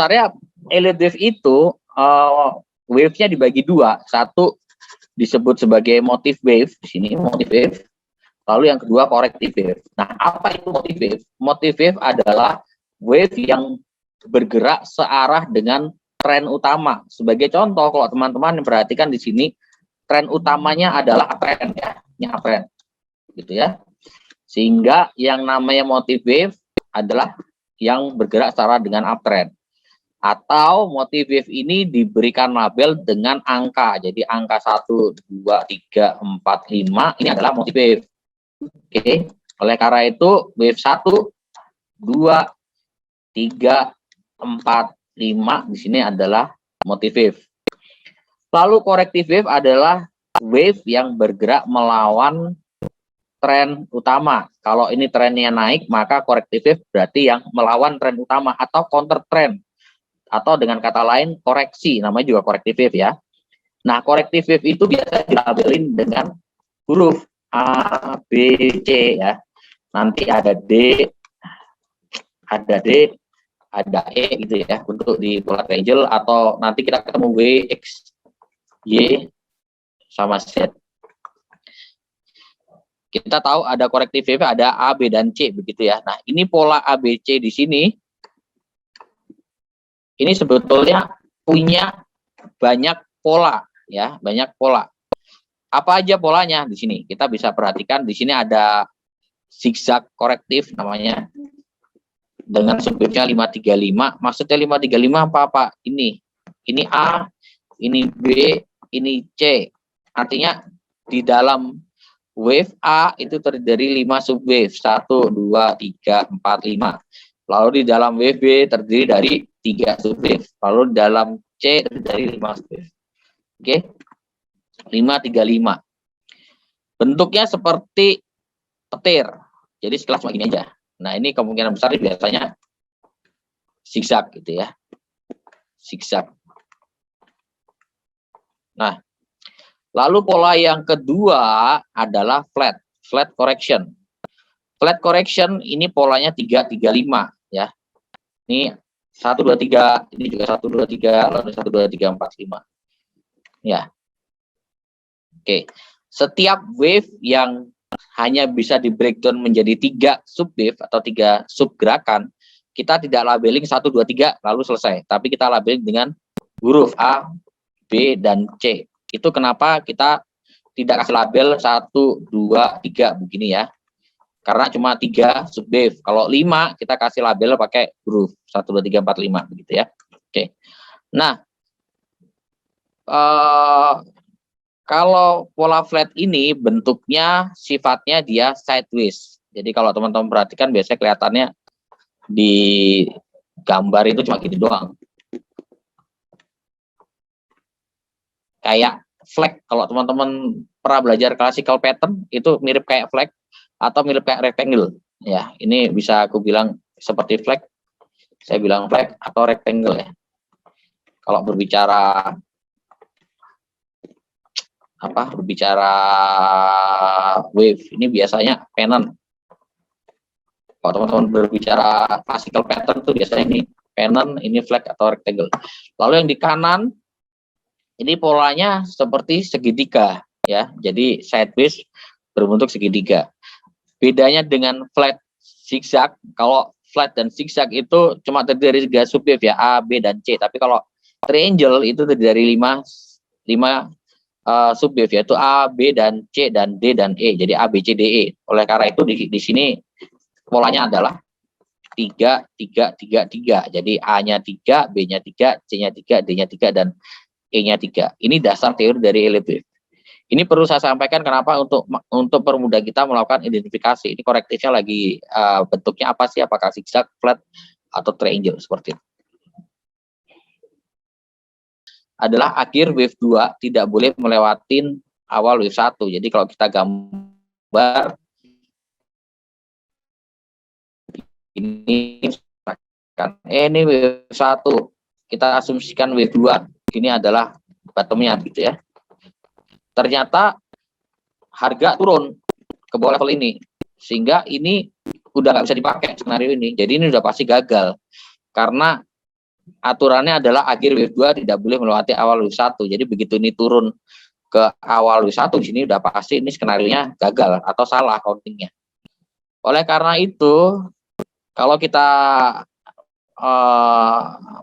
dasarnya elite wave itu wave-nya dibagi dua. Satu disebut sebagai motive wave, di sini motive wave. Lalu yang kedua corrective wave. Nah, apa itu motive wave? Motive wave adalah wave yang bergerak searah dengan tren utama. Sebagai contoh, kalau teman-teman perhatikan di sini, tren utamanya adalah uptrend ya, ini uptrend, gitu ya. Sehingga yang namanya motive wave adalah yang bergerak secara dengan uptrend. Atau motive wave ini diberikan label dengan angka. Jadi angka 1, 2, 3, 4, 5 ini adalah motive wave. Oke. Oleh karena itu wave 1, 2, 3, 4, 5 di sini adalah motive wave. Lalu corrective wave adalah wave yang bergerak melawan tren utama. Kalau ini trennya naik, maka corrective wave berarti yang melawan tren utama atau counter trend. Atau dengan kata lain koreksi, namanya juga corrective wave ya. Nah, corrective wave itu biasa dilabelin dengan huruf A, B, C ya. Nanti ada D, ada E gitu ya untuk di pola triangle, atau nanti kita ketemu W, X, Y sama Z. Kita tahu ada corrective wave, ada A, B, dan C begitu ya. Nah, ini pola A, B, C di sini. Ini sebetulnya punya banyak pola ya, banyak pola. Apa aja polanya di sini? Kita bisa perhatikan di sini ada zigzag korektif namanya. Dengan subwave-nya 535. Maksudnya 535 apa? Ini A, ini B, ini C. Artinya di dalam wave A itu terdiri dari 5 subwave. 1, 2, 3, 4, 5. Lalu di dalam wave B terdiri dari 3 subwave. Lalu di dalam C terdiri dari 5 subwave. Oke. 535. Bentuknya seperti petir. Jadi sekelas begini aja. Nah, ini kemungkinan besar biasanya zigzag gitu ya. Zigzag. Nah, lalu pola yang kedua adalah flat correction. Flat correction ini polanya 335 ya. Ini 1 2 3, ini juga 1 2 3, lalu 1 2 3 4 5. Ya. Oke. Setiap wave yang hanya bisa di breakdown menjadi 3 subwave atau 3 subgerakan, kita tidak labeling 1 2 3 lalu selesai, tapi kita labeling dengan huruf A, B, dan C. Itu kenapa kita tidak kasih label 1 2 3 begini ya. Karena cuma 3 subwave. Kalau 5 kita kasih label pakai huruf 1 2 3 4 5 begitu ya. Oke. Nah, kalau pola flat ini bentuknya sifatnya dia sideways. Jadi kalau teman-teman perhatikan biasanya kelihatannya di gambar itu cuma gitu doang. Kayak flag. Kalau teman-teman pernah belajar classical pattern itu mirip kayak flag atau mirip kayak rectangle. Ya, ini bisa aku bilang seperti flag. Saya bilang flag atau rectangle ya. Kalau berbicara wave ini biasanya pennant. Kalau teman-teman berbicara classical pattern itu biasanya ini pennant, ini flag atau rectangle. Lalu yang di kanan ini polanya seperti segitiga ya. Jadi sideways berbentuk segitiga. Bedanya dengan flat zigzag, kalau flat dan zigzag itu cuma terdiri dari 3 subwave ya, A, B, dan C. Tapi kalau triangle itu terdiri dari 5 subwave yaitu A, B, dan C, dan D, dan E. Jadi A, B, C, D, E. Oleh karena itu di sini polanya adalah 3, 3, 3, 3. Jadi A-nya 3, B-nya 3, C-nya 3, D-nya 3, dan E-nya 3. Ini dasar teori dari elite wave. Ini perlu saya sampaikan kenapa untuk permudah kita melakukan identifikasi. Ini korektifnya lagi bentuknya apa sih? Apakah zigzag, flat, atau triangle seperti itu. Adalah akhir wave 2 tidak boleh melewatin awal wave 1. Jadi kalau kita gambar ini wave 1, kita asumsikan wave 2 ini adalah bottomnya gitu ya. Ternyata harga turun ke bawah level ini, sehingga ini udah nggak bisa dipakai skenario ini. Jadi ini udah pasti gagal karena aturannya adalah akhir wave 2 tidak boleh melewati awal wave 1. Jadi begitu ini turun ke awal wave 1, di sini udah pasti ini skenario-nya gagal atau salah countingnya. Oleh karena itu, kalau kita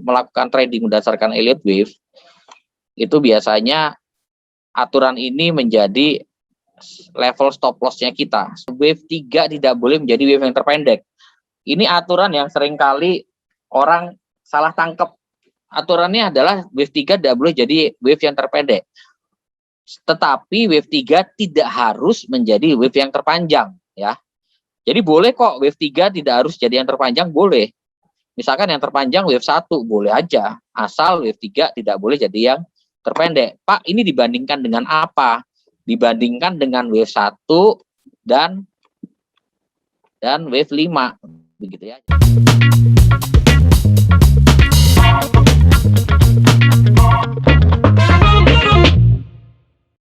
melakukan trading berdasarkan Elliott Wave, itu biasanya aturan ini menjadi level stop loss-nya kita. Wave 3 tidak boleh menjadi wave yang terpendek. Ini aturan yang seringkali orang salah tangkap. Aturannya adalah wave 3 tidak boleh jadi wave yang terpendek. Tetapi wave 3 tidak harus menjadi wave yang terpanjang, ya. Jadi boleh kok wave 3 tidak harus jadi yang terpanjang, boleh. Misalkan yang terpanjang wave 1 boleh aja, asal wave 3 tidak boleh jadi yang terpendek. Pak, ini dibandingkan dengan apa? Dibandingkan dengan wave 1 dan wave 5, begitu ya.